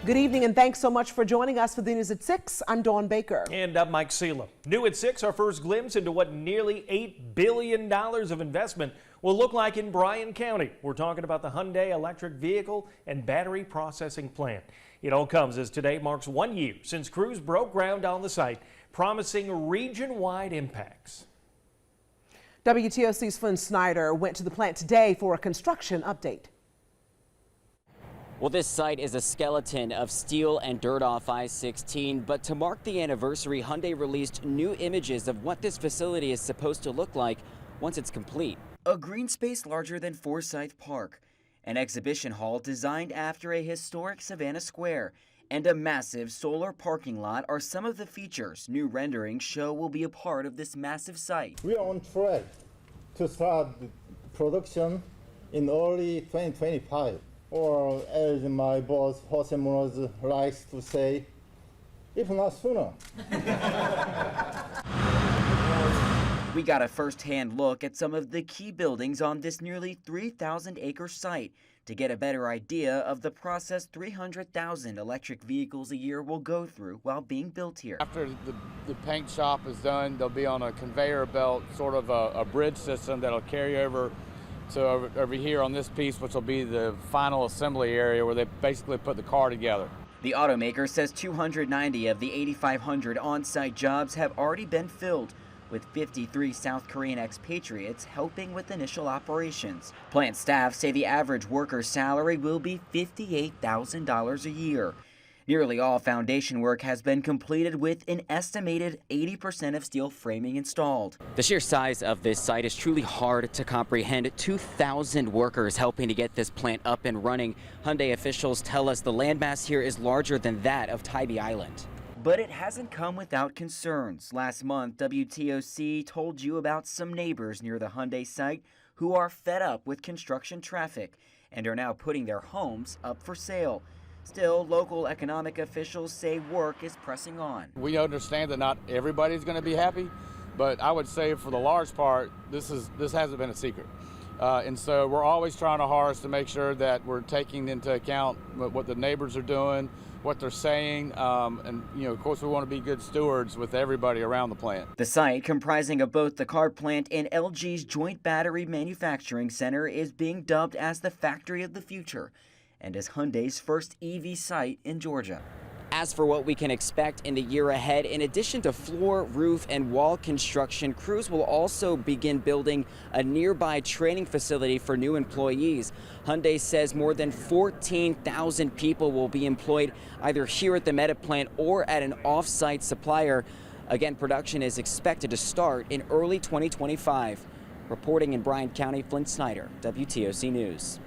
Good evening and thanks so much for joining us for the news at 6. I'm Dawn Baker. And I'm Mike Sela. New at 6, our first glimpse into what nearly $8 billion of investment will look like in Bryan County. We're talking about the Hyundai electric vehicle and battery processing plant. It all comes as today marks 1 year since crews broke ground on the site, promising region-wide impacts. WTOC's Flynn Snyder went to the plant today for a construction update. Well, this site is a skeleton of steel and dirt off I-16, but to mark the anniversary, Hyundai released new images of what this facility is supposed to look like once it's complete. A green space larger than Forsyth Park, an exhibition hall designed after a historic Savannah Square, and a massive solar parking lot are some of the features new renderings show will be a part of this massive site. We are on track to start production in early 2025. Or as my boss, Jose Munoz, likes to say, if not sooner. We got a first-hand look at some of the key buildings on this nearly 3,000-acre site to get a better idea of the process 300,000 electric vehicles a year will go through while being built here. After the paint shop is done, they'll be on a conveyor belt, sort of a bridge system that'll carry over to over here on this piece, which will be the final assembly area where they basically put the car together. The automaker says 290 of the 8,500 on-site jobs have already been filled, with 53 South Korean expatriates helping with initial operations. Plant staff say the average worker's salary will be $58,000 a year. Nearly all foundation work has been completed with an estimated 80% of steel framing installed. The sheer size of this site is truly hard to comprehend. 2,000 workers helping to get this plant up and running. Hyundai officials tell us the landmass here is larger than that of Tybee Island. But it hasn't come without concerns. Last month, WTOC told you about some neighbors near the Hyundai site who are fed up with construction traffic and are now putting their homes up for sale. Still, local economic officials say work is pressing on. We understand that not everybody's going to be happy, but I would say for the large part, this hasn't been a secret. And so we're always trying our hardest to make sure that we're taking into account what the neighbors are doing, what they're saying, and of course we want to be good stewards with everybody around the plant. The site, comprising of both the car plant and LG's joint battery manufacturing center, is being dubbed as the factory of the future and is Hyundai's first EV site in Georgia. As for what we can expect in the year ahead, in addition to floor, roof, and wall construction, crews will also begin building a nearby training facility for new employees. Hyundai says more than 14,000 people will be employed either here at the Meta plant or at an off-site supplier. Again, production is expected to start in early 2025. Reporting in Bryan County, Flynn Snyder, WTOC News.